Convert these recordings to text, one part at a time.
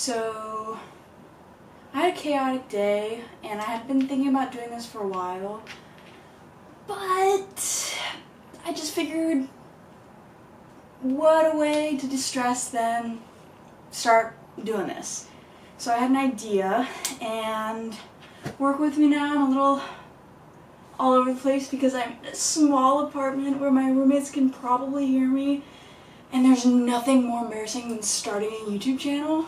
So I had a chaotic day, and I had been thinking about doing this for a while, but I just figured what a way to distress than start doing this. So I had an idea, and work with me now. I'm a little all over the place because I'm in a small apartment where my roommates can probably hear me, and there's nothing more embarrassing than starting a YouTube channel.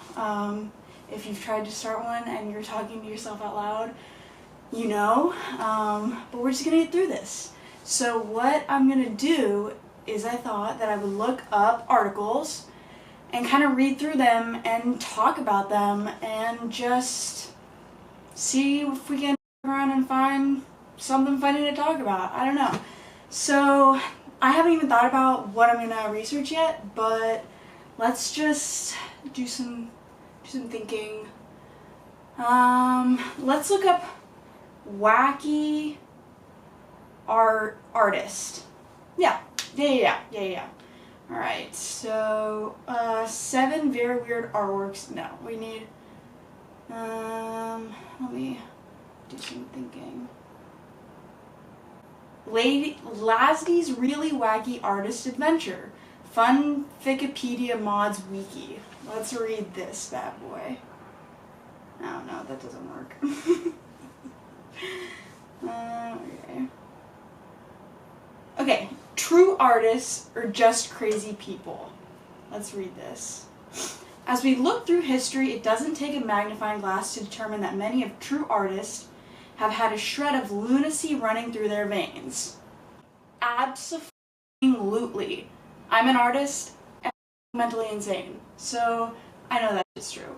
If you've tried to start one and you're talking to yourself out loud, you know, but we're just gonna get through this. So what I'm gonna do is I thought that I would look up articles and kind of read through them and talk about them and just see if we can around and find something funny to talk about. I don't know. So I haven't even thought about what I'm gonna research yet, but let's just do some thinking. Let's look up wacky artist. Yeah. Alright, so 7 very weird artworks. No, we need let me do some thinking. Lasdy's Really Wacky Artist Adventure. Fun Wikipedia Mods Wiki. Let's read this bad boy. Oh no, that doesn't work. Okay, true artists or just crazy people. Let's read this. As we look through history, it doesn't take a magnifying glass to determine that many of true artists have had a shred of lunacy running through their veins. Absolutely. I'm an artist and I'm mentally insane, so I know that is true.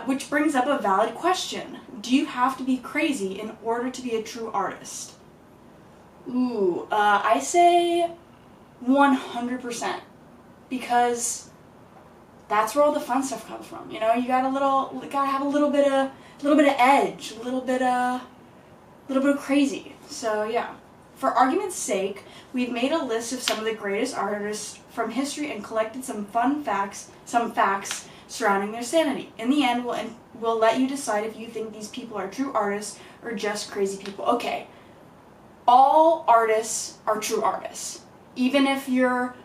Which brings up a valid question. Do you have to be crazy in order to be a true artist? Ooh, I say 100%, because that's where all the fun stuff comes from. You know, you gotta have a little bit of edge, a little bit of crazy. So yeah. For argument's sake, we've made a list of some of the greatest artists from history and collected some facts surrounding their sanity. In the end, we'll let you decide if you think these people are true artists or just crazy people. Okay, all artists are true artists. Even if your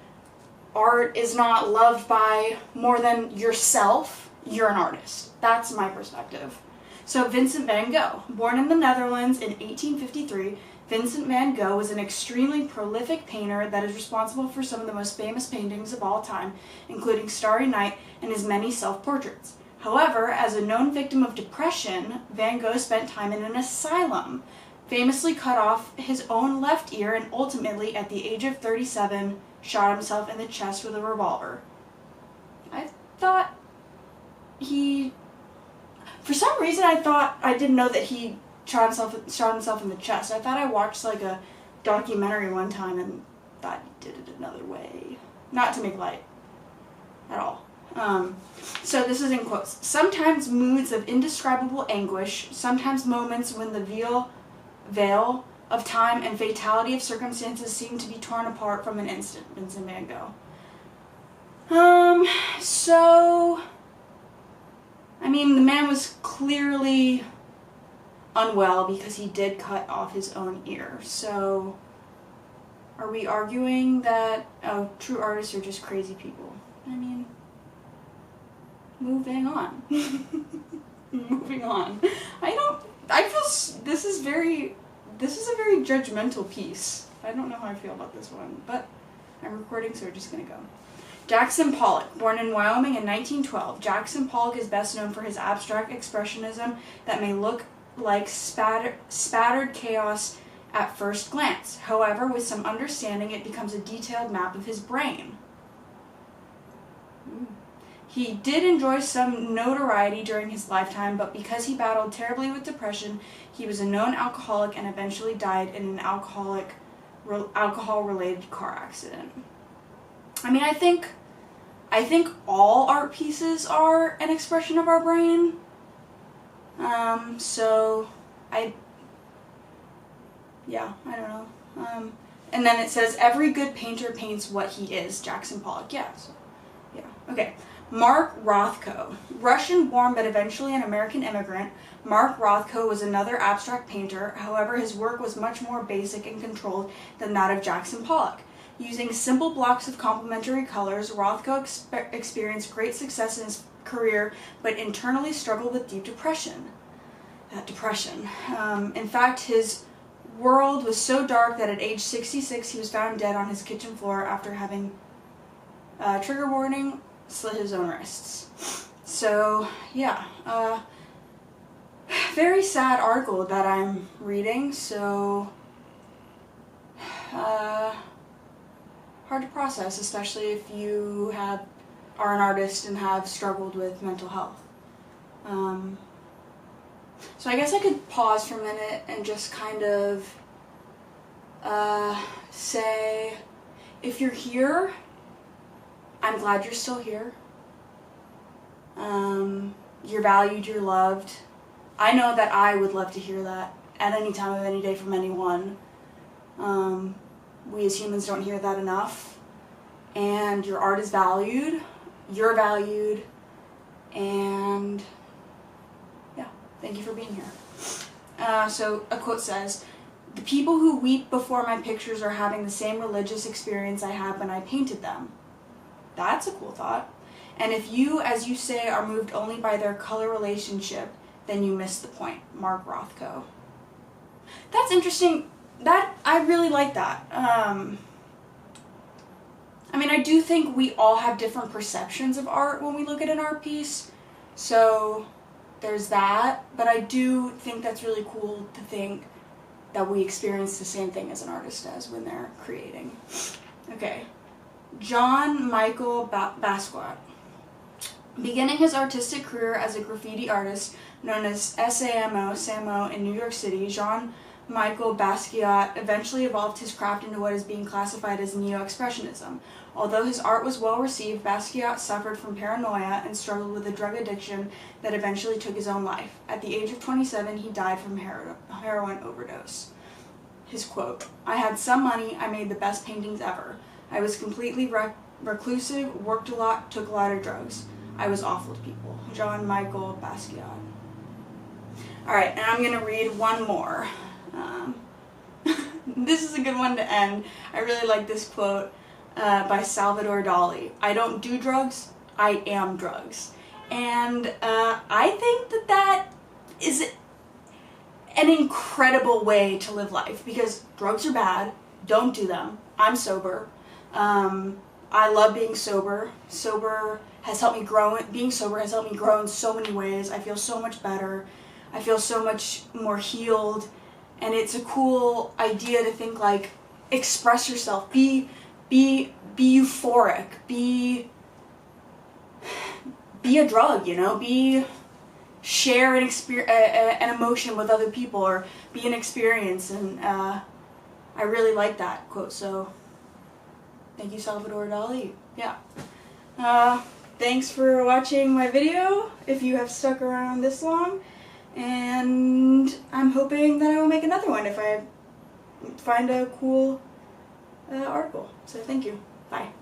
art is not loved by more than yourself, you're an artist. That's my perspective. So Vincent van Gogh, born in the Netherlands in 1853, Vincent van Gogh was an extremely prolific painter that is responsible for some of the most famous paintings of all time, including Starry Night and his many self-portraits. However, as a known victim of depression, Van Gogh spent time in an asylum, famously cut off his own left ear, and ultimately, at the age of 37, shot himself in the chest with a revolver. I thought for some reason I didn't know that he shot himself in the chest. I thought I watched like a documentary one time and thought he did it another way. Not to make light at all. So this is in quotes. Sometimes moods of indescribable anguish, sometimes moments when the veil of time and fatality of circumstances seem to be torn apart from an instant. Vincent van Gogh. So I mean, the man was clearly unwell because he did cut off his own ear. So are we arguing that true artists are just crazy people? I mean, moving on. Moving on. I feel this is a very judgmental piece. I don't know how I feel about this one, but I'm recording, so we're just gonna go. Jackson Pollock, born in Wyoming in 1912. Jackson Pollock is best known for his abstract expressionism that may look like spattered chaos at first glance. However, with some understanding, it becomes a detailed map of his brain. He did enjoy some notoriety during his lifetime, but because he battled terribly with depression, he was a known alcoholic and eventually died in an alcohol-related car accident. I mean, I think all art pieces are an expression of our brain. So I don't know. And then it says, every good painter paints what he is, Jackson Pollock. Yeah, so, yeah. Okay. Mark Rothko. Russian-born but eventually an American immigrant, Mark Rothko was another abstract painter. However, his work was much more basic and controlled than that of Jackson Pollock. Using simple blocks of complementary colors, Rothko experienced great success in his career, but internally struggled with deep depression. That depression. In fact, his world was so dark that at age 66 he was found dead on his kitchen floor after having, trigger warning, slit his own wrists. So, yeah. Very sad article that I'm reading, so hard to process, especially if you are an artist and have struggled with mental health. So I guess I could pause for a minute and just kind of say, if you're here, I'm glad you're still here. You're valued, you're loved. I know that I would love to hear that at any time of any day from anyone. We as humans don't hear that enough. And your art is valued, you're valued, and yeah, thank you for being here. So a quote says, "The people who weep before my pictures are having the same religious experience I had when I painted them." That's a cool thought. "And if you, as you say, are moved only by their color relationship, then you miss the point." Mark Rothko. That's interesting. I really like that. I mean, I do think we all have different perceptions of art when we look at an art piece, so there's that, but I do think that's really cool to think that we experience the same thing as an artist does when they're creating. Okay, John Michael Basquiat. Beginning his artistic career as a graffiti artist known as Samo in New York City, Jean Michael Basquiat eventually evolved his craft into what is being classified as neo-expressionism. Although his art was well received, Basquiat suffered from paranoia and struggled with a drug addiction that eventually took his own life. At the age of 27, he died from heroin overdose. His quote, "I had some money, I made the best paintings ever. I was completely reclusive, worked a lot, took a lot of drugs. I was awful to people." John Michael Basquiat. Alright, and I'm going to read one more. This is a good one to end. I really like this quote by Salvador Dali. "I don't do drugs, I am drugs." And I think that is an incredible way to live life, because drugs are bad. Don't do them. I'm sober. I love being sober. Being sober has helped me grow in so many ways. I feel so much better. I feel so much more healed. And it's a cool idea to think, like, express yourself. Be euphoric. Be a drug, you know? Share an emotion with other people, or be an experience. And I really like that quote. So thank you, Salvador Dali. Yeah. Thanks for watching my video, if you have stuck around this long, and I'm hoping that I will make another one if I find a cool article. So thank you. Bye.